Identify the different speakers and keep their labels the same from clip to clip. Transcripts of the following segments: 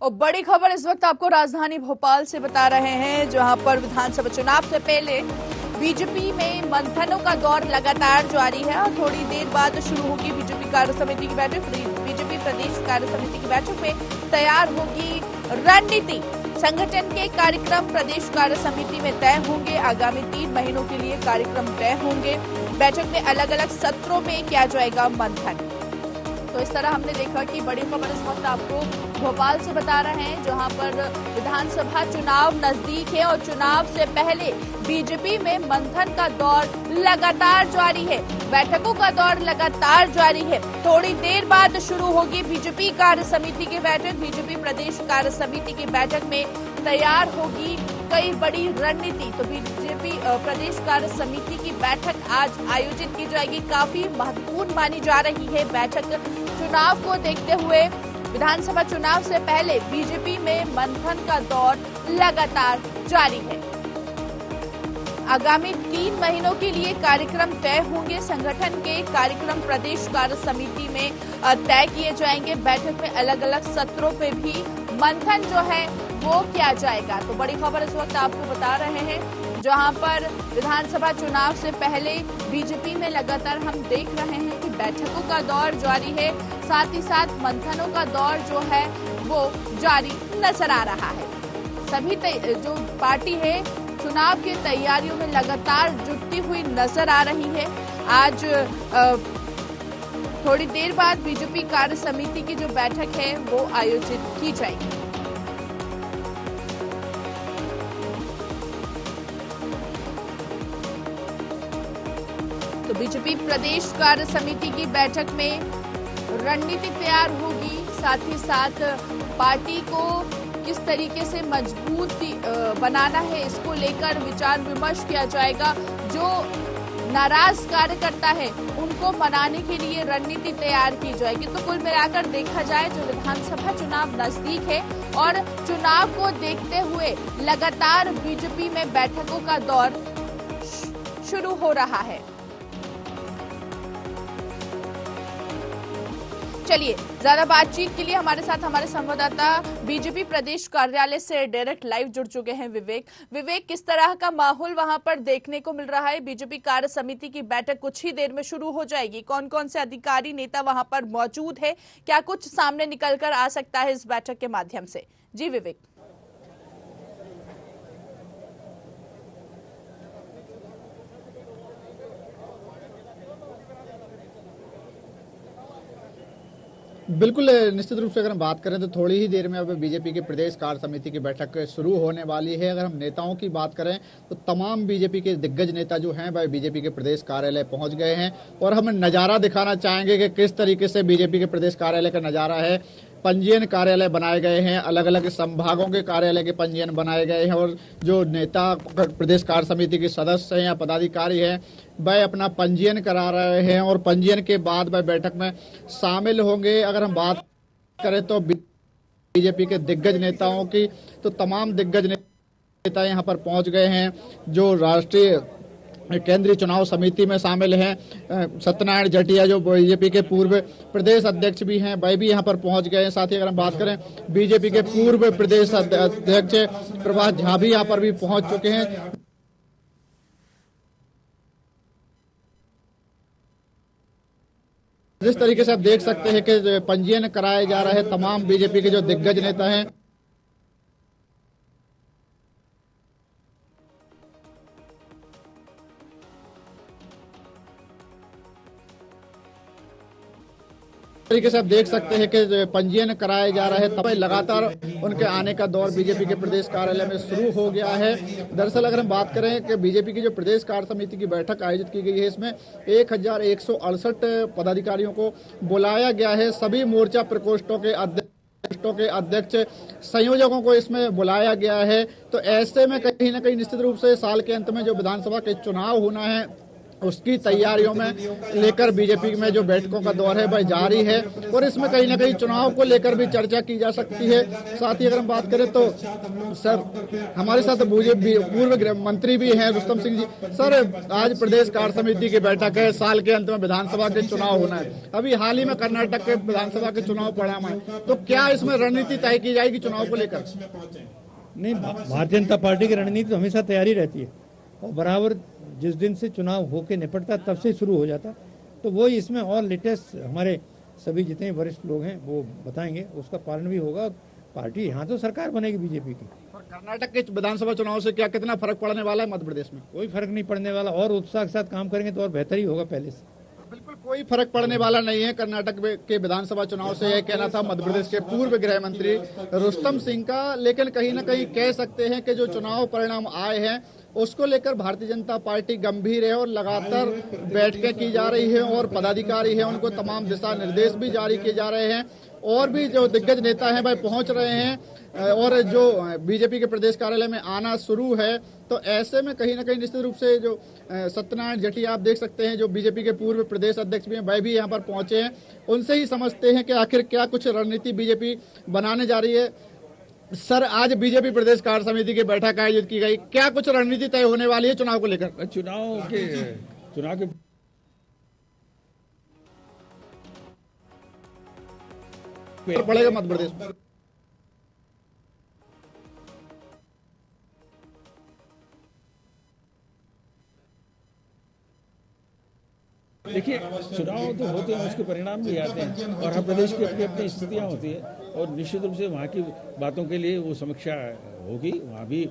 Speaker 1: और बड़ी खबर इस वक्त आपको राजधानी भोपाल से बता रहे हैं, जहां पर विधानसभा चुनाव से पहले बीजेपी में मंथनों का दौर लगातार जारी है और थोड़ी देर बाद शुरू होगी बीजेपी कार्य समिति की बैठक। बीजेपी प्रदेश कार्य समिति की बैठक में तैयार होगी रणनीति। संगठन के कार्यक्रम प्रदेश कार्य समिति में तय होंगे। आगामी 3 महीनों के लिए कार्यक्रम तय होंगे। बैठक में अलग अलग सत्रों में किया जाएगा मंथन। तो इस तरह हमने देखा कि बड़ी खबर इस वक्त आपको भोपाल से बता रहे हैं, जहां पर विधानसभा चुनाव नजदीक है और चुनाव से पहले बीजेपी में मंथन का दौर लगातार जारी है। बैठकों का दौर लगातार जारी है। थोड़ी देर बाद शुरू होगी बीजेपी कार्य समिति की बैठक। बीजेपी प्रदेश कार्य समिति की बैठक में तैयार होगी कई बड़ी रणनीति। तो बीजेपी प्रदेश कार्य समिति की बैठक आज आयोजित की जाएगी। काफी महत्वपूर्ण मानी जा रही है बैठक। चुनाव को देखते हुए विधानसभा चुनाव से पहले बीजेपी में मंथन का दौर लगातार जारी है। आगामी 3 महीनों के लिए कार्यक्रम तय होंगे। संगठन के कार्यक्रम प्रदेश कार्य समिति में तय किए जाएंगे। बैठक में अलग अलग सत्रों पे भी मंथन जो है वो किया जाएगा। तो बड़ी खबर इस वक्त आपको बता रहे हैं, जहां पर विधानसभा चुनाव से पहले बीजेपी में लगातार हम देख रहे हैं कि बैठकों का दौर जारी है, साथ ही साथ मंथनों का दौर जो है वो जारी नजर आ रहा है। सभी जो पार्टी है चुनाव की तैयारियों में लगातार जुटती हुई नजर आ रही है। आज थोड़ी देर बाद बीजेपी कार्य समिति की जो बैठक है वो आयोजित की जाएगी। तो बीजेपी प्रदेश कार्य समिति की बैठक में रणनीति तैयार होगी, साथ ही साथ पार्टी को किस तरीके से मजबूत बनाना है इसको लेकर विचार विमर्श किया जाएगा। जो नाराज कार्यकर्ता है उनको मनाने के लिए रणनीति तैयार की जाएगी। तो कुल मिलाकर देखा जाए जो विधानसभा चुनाव नजदीक है और चुनाव को देखते हुए लगातार बीजेपी में बैठकों का दौर शुरू हो रहा है। चलिए, ज्यादा बातचीत के लिए हमारे साथ हमारे संवाददाता बीजेपी प्रदेश कार्यालय से डायरेक्ट लाइव जुड़ चुके हैं विवेक, किस तरह का माहौल वहां पर देखने को मिल रहा है? बीजेपी कार्य समिति की बैठक कुछ ही देर में शुरू हो जाएगी। कौन कौन से अधिकारी नेता वहां पर मौजूद है? क्या कुछ सामने निकल कर आ सकता है इस बैठक के माध्यम से? जी विवेक।
Speaker 2: बिल्कुल, निश्चित रूप से अगर हम बात करें तो थोड़ी ही देर में अब बीजेपी की प्रदेश कार्य समिति की बैठक शुरू होने वाली है। अगर हम नेताओं की बात करें तो तमाम बीजेपी के दिग्गज नेता जो हैं वह बीजेपी के प्रदेश कार्यालय पहुंच गए हैं और हम नज़ारा दिखाना चाहेंगे कि किस तरीके से बीजेपी के प्रदेश कार्यालय का नज़ारा है। पंजीयन कार्यालय बनाए गए हैं, अलग अलग संभागों के कार्यालय के पंजीयन बनाए गए हैं और जो नेता प्रदेश कार्य समिति के सदस्य हैं या पदाधिकारी हैं वह अपना पंजीयन करा रहे हैं और पंजीयन के बाद वह बैठक में शामिल होंगे। अगर हम बात करें तो बीजेपी के दिग्गज नेताओं की, तो तमाम दिग्गज नेता यहाँ पर पहुंच गए हैं। जो राष्ट्रीय केंद्रीय चुनाव समिति में शामिल हैं, सत्यनारायण जटिया जो बीजेपी के पूर्व प्रदेश अध्यक्ष भी हैं, वह भी यहाँ पर पहुंच गए हैं। साथ ही अगर हम बात करें बीजेपी के पूर्व प्रदेश अध्यक्ष प्रभात झा भी यहाँ पर भी पहुंच चुके हैं। जिस तरीके से आप देख सकते हैं कि पंजीयन कराए जा रहे हैं तमाम बीजेपी के जो दिग्गज नेता हैं। तरीके से आप देख सकते हैं कि पंजीयन कराए जा रहे हैं, तब लगातार उनके आने का दौर बीजेपी के प्रदेश कार्यालय में शुरू हो गया है। दरअसल अगर हम बात करें कि बीजेपी की जो प्रदेश कार्य समिति की बैठक आयोजित की गई है, इसमें 1168 पदाधिकारियों को बुलाया गया है। सभी मोर्चा प्रकोष्ठों के अध्यक्ष संयोजकों को इसमें बुलाया गया है। तो ऐसे में कहीं ना कहीं निश्चित रूप से साल के अंत में जो विधानसभा के चुनाव होना है उसकी तैयारियों में लेकर बीजेपी में जो बैठकों का दौर है वह जारी है और इसमें कहीं ना कहीं चुनाव को लेकर भी चर्चा की जा सकती है। साथ ही अगर हम बात करें तो सर हमारे साथ पूर्व गृह मंत्री भी हैं रुस्तम सिंह जी। सर, आज प्रदेश कार्य समिति की बैठक है, साल के अंत में विधानसभा के चुनाव होना है, अभी हाल ही में कर्नाटक के विधानसभा के चुनाव परिणाम है, तो क्या इसमें रणनीति तय की जाएगी चुनाव को लेकर?
Speaker 3: नहीं, भारतीय जनता पार्टी की रणनीति तो हमेशा तैयारी रहती है और बराबर जिस दिन से चुनाव होके निपटता तब से शुरू हो जाता, तो वो इसमें और लेटेस्ट हमारे सभी जितने वरिष्ठ लोग हैं वो बताएंगे, उसका पालन भी होगा। पार्टी यहाँ तो सरकार बनेगी बीजेपी की।
Speaker 2: और कर्नाटक के विधानसभा चुनाव से क्या कितना फर्क पड़ने वाला है मध्य प्रदेश में?
Speaker 3: कोई फर्क नहीं पड़ने वाला, और उत्साह के साथ काम करेंगे तो और बेहतर ही होगा पहले से।
Speaker 2: बिल्कुल कोई फर्क पड़ने वाला नहीं है कर्नाटक के विधानसभा चुनाव से, यह कहना था मध्य प्रदेश के पूर्व गृह मंत्री रुस्तम सिंह का। लेकिन कहीं ना कहीं कह सकते हैं कि जो चुनाव परिणाम आए हैं उसको लेकर भारतीय जनता पार्टी गंभीर है और लगातार बैठकें की जा रही है और पदाधिकारी हैं उनको तमाम दिशा निर्देश भी जारी किए जा रहे हैं और भी जो दिग्गज नेता हैं वह पहुंच रहे हैं और जो बीजेपी के प्रदेश कार्यालय में आना शुरू है। तो ऐसे में कहीं ना कहीं निश्चित रूप से जो सत्यनारायण जटिया आप देख सकते हैं जो बीजेपी के पूर्व प्रदेश अध्यक्ष भी हैं वह भी यहाँ पर पहुंचे हैं, उनसे ही समझते हैं कि आखिर क्या कुछ रणनीति बीजेपी बनाने जा रही है। सर, आज बीजेपी प्रदेश कार्य समिति की बैठक आयोजित की गई, क्या कुछ रणनीति तय होने वाली है चुनाव को लेकर?
Speaker 3: चुनाव के
Speaker 2: पड़ेगा मध्य प्रदेश में?
Speaker 4: देखिए, चुनाव तो होते हैं, उसके परिणाम भी आते हैं और हर प्रदेश की अपनी अपनी स्थितियाँ होती है और निश्चित रूप से वहाँ की बातों के लिए वो समीक्षा होगी। वहाँ भी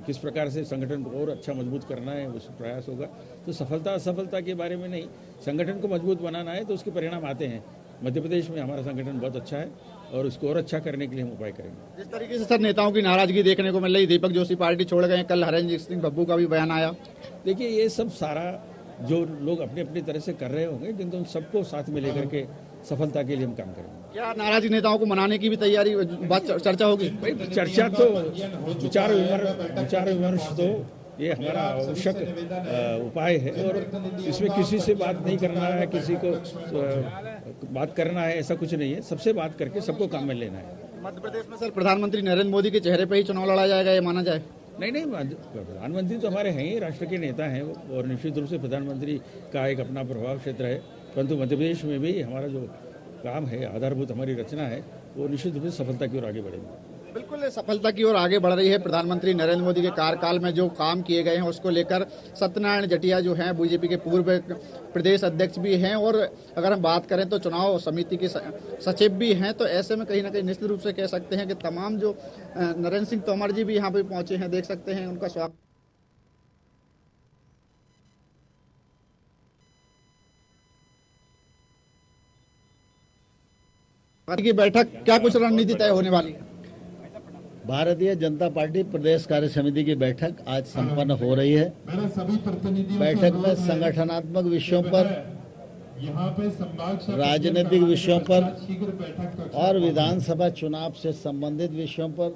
Speaker 4: किस प्रकार से संगठन को और अच्छा मजबूत करना है उस प्रयास होगा। तो सफलता असफलता के बारे में नहीं, संगठन को मजबूत बनाना है तो उसके परिणाम आते हैं। मध्य प्रदेश में हमारा संगठन बहुत अच्छा है और उसको और अच्छा करने के लिए हम उपाय करेंगे।
Speaker 2: जिस तरीके से सर नेताओं की नाराजगी देखने को मिल रही, दीपक जोशी पार्टी छोड़ गए, कल हरेंद्र सिंह बब्बू का भी बयान आया।
Speaker 4: देखिए, ये सब सारा जो लोग अपनी अपनी तरह से कर रहे होंगे, किंतु उन सबको साथ में लेकर के सफलता के लिए हम काम करेंगे।
Speaker 2: क्या नाराज नेताओं को मनाने की भी तैयारी बात चर्चा होगी?
Speaker 4: चर्चा तो विचार विमर्श तो ये हमारा आवश्यक उपाय है और इसमें किसी से बात नहीं करना है, किसी को बात करना है ऐसा कुछ नहीं है। सबसे बात करके सबको काम में लेना है।
Speaker 2: मध्य प्रदेश में सर प्रधानमंत्री नरेंद्र मोदी के चेहरे पर ही चुनाव लड़ा जाएगा, ये माना जाए?
Speaker 4: नहीं, प्रधानमंत्री तो हमारे हैं ही, राष्ट्र के नेता हैं और निश्चित रूप से प्रधानमंत्री का एक अपना प्रभाव क्षेत्र है, परंतु मध्य प्रदेश में भी हमारा जो काम है, आधारभूत हमारी रचना है, वो निश्चित रूप से सफलता की ओर आगे बढ़ेगी।
Speaker 2: बिल्कुल सफलता की ओर आगे बढ़ रही है। प्रधानमंत्री नरेंद्र मोदी के कार्यकाल में जो काम किए गए हैं उसको लेकर सत्यनारायण जटिया जो हैं बीजेपी के पूर्व प्रदेश अध्यक्ष भी हैं और अगर हम बात करें तो चुनाव समिति के सचिव भी हैं। तो ऐसे में कहीं ना कहीं निश्चित रूप से कह सकते हैं कि तमाम जो नरेंद्र सिंह तोमर जी भी यहाँ पे पहुंचे हैं, देख सकते हैं उनका स्वागत की बैठक क्या कुछ रणनीति तय होने वाली है?
Speaker 5: भारतीय जनता पार्टी प्रदेश कार्य समिति की बैठक आज संपन्न हो रही है। बैठक में संगठनात्मक विषयों पर, राजनीतिक विषयों पर और विधानसभा चुनाव से संबंधित विषयों पर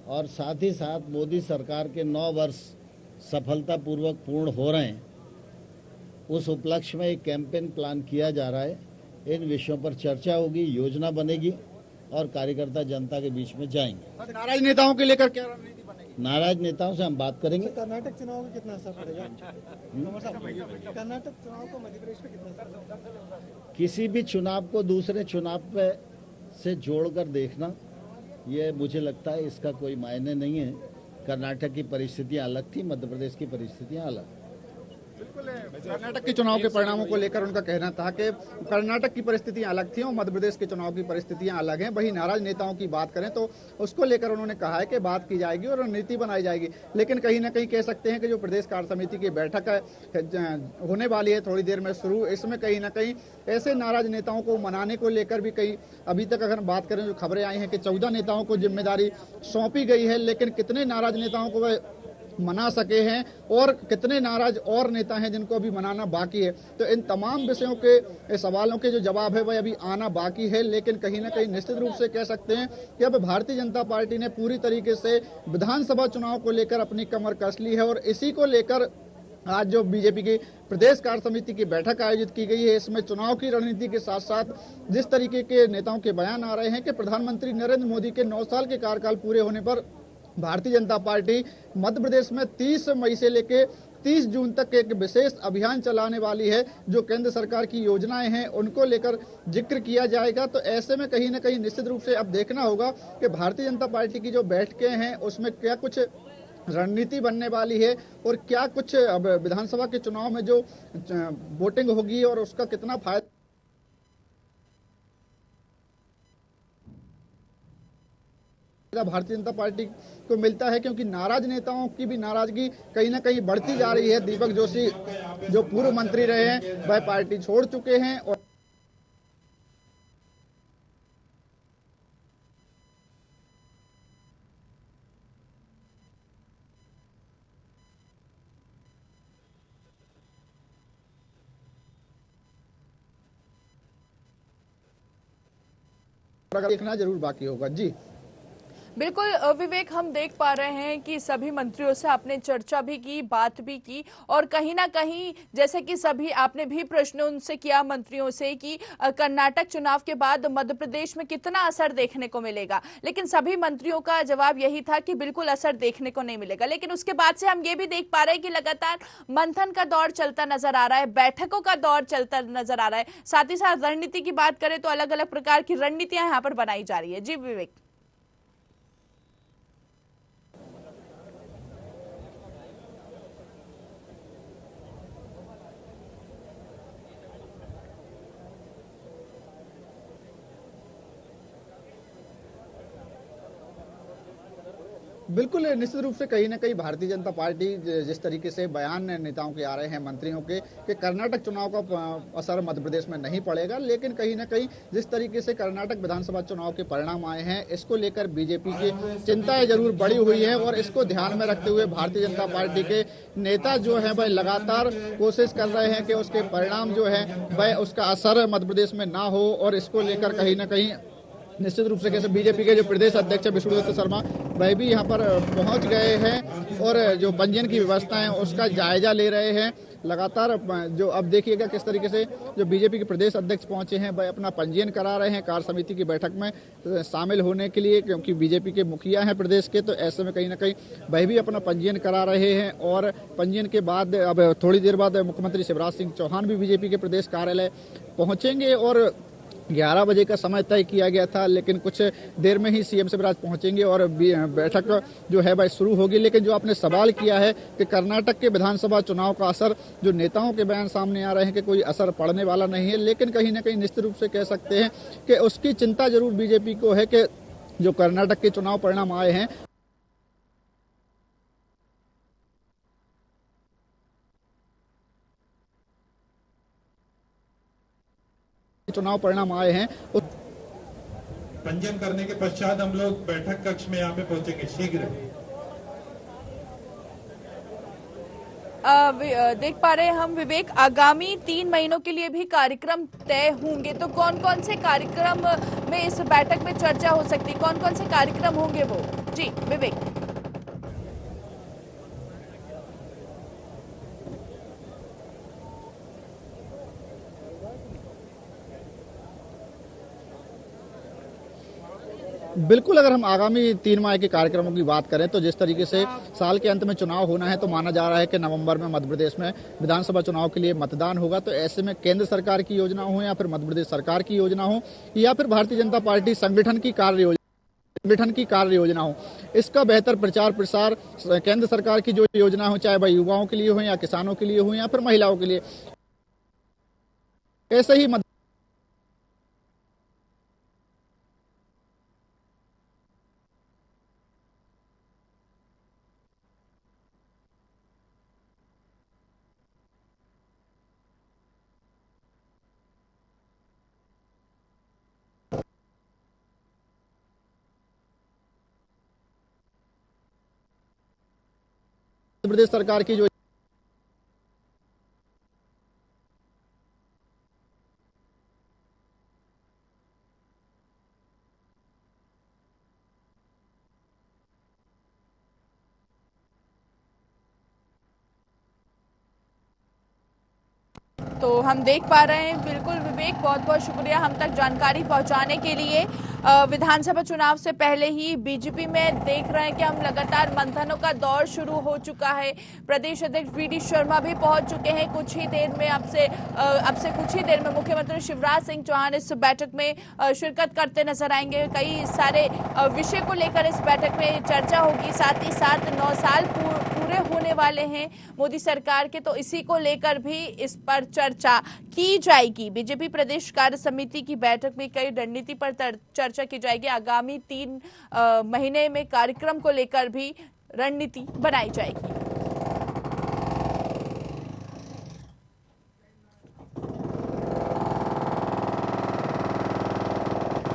Speaker 5: और साथ ही साथ मोदी सरकार के 9 वर्ष सफलतापूर्वक पूर्ण हो रहे हैं, उस उपलक्ष्य में एक कैंपेन प्लान किया जा रहा है। इन विषयों पर चर्चा होगी, योजना बनेगी और कार्यकर्ता जनता के बीच में जाएंगे।
Speaker 2: नाराज नेताओं के लेकर क्या रणनीति बनेगी?
Speaker 5: नाराज नेताओं से हम बात करेंगे।
Speaker 6: कर्नाटक चुनाव में कितना असर पड़ेगा? कर्नाटक चुनाव को मध्य प्रदेश में कितना असर?
Speaker 5: किसी भी चुनाव को दूसरे चुनाव पे से जोड़कर देखना, ये मुझे लगता है इसका कोई मायने नहीं है। कर्नाटक की परिस्थितियां अलग थी, मध्य प्रदेश की परिस्थितियां अलग।
Speaker 2: बिल्कुल कर्नाटक के चुनाव के परिणामों को लेकर उनका कहना था कि कर्नाटक की परिस्थितियां अलग थी और मध्य प्रदेश के चुनाव की परिस्थितियां अलग हैं। वहीं नाराज नेताओं की बात करें तो उसको लेकर उन्होंने कहा है कि बात की जाएगी और रणनीति बनाई जाएगी। लेकिन कहीं ना कहीं कह सकते हैं कि जो प्रदेश कार्य समिति की बैठक होने वाली है थोड़ी देर में शुरू, इसमें कहीं ना कहीं ऐसे नाराज नेताओं को मनाने को लेकर भी कई अभी तक अगर बात करें जो खबरें आई हैं कि 14 नेताओं को जिम्मेदारी सौंपी गई है, लेकिन कितने नाराज नेताओं को वह मना सके हैं और कितने नाराज और नेता हैं जिनको अभी मनाना बाकी है। तो इन तमाम विषयों के सवालों के जो जवाब है वह अभी आना बाकी है। लेकिन कहीं ना कहीं निश्चित रूप से कह सकते हैं कि अब भारतीय जनता पार्टी ने पूरी तरीके से विधानसभा चुनाव को लेकर अपनी कमर कस ली है और इसी को लेकर आज जो बीजेपी की प्रदेश कार्य समिति की बैठक आयोजित की गई है, इसमें चुनाव की रणनीति के साथ साथ जिस तरीके के नेताओं के बयान आ रहे हैं कि प्रधानमंत्री नरेंद्र मोदी के 9 साल के कार्यकाल पूरे होने पर भारतीय जनता पार्टी मध्य प्रदेश में 30 मई से लेके 30 जून तक एक विशेष अभियान चलाने वाली है। जो केंद्र सरकार की योजनाएं हैं उनको लेकर जिक्र किया जाएगा। तो ऐसे में कहीं ना कहीं निश्चित रूप से अब देखना होगा कि भारतीय जनता पार्टी की जो बैठकें हैं उसमें क्या कुछ रणनीति बनने वाली है और क्या कुछ अब विधानसभा के चुनाव में जो वोटिंग होगी और उसका कितना फायदा भारतीय जनता पार्टी को मिलता है, क्योंकि नाराज नेताओं की भी नाराजगी कहीं ना कहीं बढ़ती जा रही है। दीपक जोशी जो पूर्व मंत्री रहे हैं वह पार्टी छोड़ चुके हैं और देखना जरूर बाकी होगा। जी
Speaker 1: बिल्कुल विवेक, हम देख पा रहे हैं कि सभी मंत्रियों से आपने चर्चा भी की, बात भी की, और कहीं ना कहीं जैसे कि सभी आपने भी प्रश्न उनसे किया मंत्रियों से कि कर्नाटक चुनाव के बाद मध्य प्रदेश में कितना असर देखने को मिलेगा, लेकिन सभी मंत्रियों का जवाब यही था कि बिल्कुल असर देखने को नहीं मिलेगा। लेकिन उसके बाद से हम ये भी देख पा रहे हैं कि लगातार मंथन का दौर चलता नजर आ रहा है, बैठकों का दौर चलता नजर आ रहा है, साथ ही साथ रणनीति की बात करें तो अलग अलग प्रकार की रणनीतियां यहाँ पर बनाई जा रही है। जी विवेक।
Speaker 2: बिल्कुल निश्चित रूप से कहीं ना कहीं भारतीय जनता पार्टी जिस तरीके से बयान नेताओं के आ रहे हैं, मंत्रियों के, कि कर्नाटक चुनाव का असर मध्य प्रदेश में नहीं पड़ेगा, लेकिन कहीं ना कहीं जिस तरीके से कर्नाटक विधानसभा चुनाव के परिणाम आए हैं इसको लेकर बीजेपी की चिंताएं जरूर बढ़ी हुई है। और इसको ध्यान में रखते हुए भारतीय जनता पार्टी के नेता जो है वह लगातार कोशिश कर रहे हैं कि उसके परिणाम जो है वह उसका असर मध्य प्रदेश में ना हो। और इसको लेकर कहीं ना कहीं निश्चित रूप से कैसे बीजेपी के जो प्रदेश अध्यक्ष विष्णुदत्त शर्मा वह भी यहाँ पर पहुंच गए हैं और जो पंजीयन की व्यवस्था है उसका जायजा ले रहे हैं लगातार। जो अब देखिएगा किस तरीके से जो बीजेपी के प्रदेश अध्यक्ष पहुंचे हैं वह अपना पंजीयन करा रहे हैं कार्य समिति की बैठक में शामिल होने के लिए, क्योंकि बीजेपी के मुखिया हैं प्रदेश के। तो ऐसे में कहीं ना कहीं वह भी अपना पंजीयन करा रहे हैं और पंजीयन के बाद अब थोड़ी देर बाद मुख्यमंत्री शिवराज सिंह चौहान भी बीजेपी के प्रदेश कार्यालय पहुंचेंगे। और 11 बजे का समय तय किया गया था, लेकिन कुछ देर में ही सीएम शिवराज पहुंचेंगे और बैठक जो है वह शुरू होगी। लेकिन जो आपने सवाल किया है कि कर्नाटक के विधानसभा चुनाव का असर, जो नेताओं के बयान सामने आ रहे हैं कि कोई असर पड़ने वाला नहीं है, लेकिन कहीं ना कहीं निश्चित रूप से कह सकते हैं कि उसकी चिंता जरूर बीजेपी को है कि जो कर्नाटक के चुनाव परिणाम आए हैं
Speaker 7: पंजीयन करने के पश्चात हम लोग बैठक कक्ष में यहाँ पे पहुंचेंगे शीघ्र।
Speaker 1: देख पा रहे हैं हम विवेक, आगामी 3 महीनों के लिए भी कार्यक्रम तय होंगे, तो कौन कौन से कार्यक्रम में इस बैठक में चर्चा हो सकती है, कौन कौन से कार्यक्रम होंगे वो? जी विवेक।
Speaker 2: बिल्कुल, अगर हम आगामी 3 माह के कार्यक्रमों की बात करें तो जिस तरीके से साल के अंत में चुनाव होना है, तो माना जा रहा है कि नवंबर में मध्य प्रदेश में विधानसभा चुनाव के लिए मतदान होगा। तो ऐसे में केंद्र सरकार की योजना हो या फिर मध्य प्रदेश सरकार की योजना हो या फिर भारतीय जनता पार्टी संगठन की कार्य योजना हो, इसका बेहतर प्रचार प्रसार केंद्र सरकार की जो योजना हो, चाहे वह युवाओं के लिए हो या किसानों के लिए हो या फिर महिलाओं के लिए, ऐसे ही मध्य प्रदेश सरकार की जो
Speaker 1: तो हम देख पा रहे हैं, बिल्कुल विवेक, बहुत बहुत शुक्रिया हम तक जानकारी पहुंचाने के लिए। विधानसभा चुनाव से पहले ही बीजेपी में देख रहे हैं कि हम लगातार मंथनों का दौर शुरू हो चुका है। प्रदेश अध्यक्ष वीडी शर्मा भी पहुंच चुके हैं कुछ ही देर में। अब से कुछ ही देर में मुख्यमंत्री शिवराज सिंह चौहान इस बैठक में शिरकत करते नजर आएंगे। कई सारे विषय को लेकर इस बैठक में चर्चा होगी। साथ ही साथ 9 साल पूरे होने वाले हैं मोदी सरकार के, तो इसी को लेकर भी इस पर चर्चा की जाएगी। बीजेपी प्रदेश कार्य समिति की बैठक में कई रणनीति पर चर्चा की जाएगी। आगामी 3 महीने में कार्यक्रम को लेकर भी रणनीति बनाई जाएगी।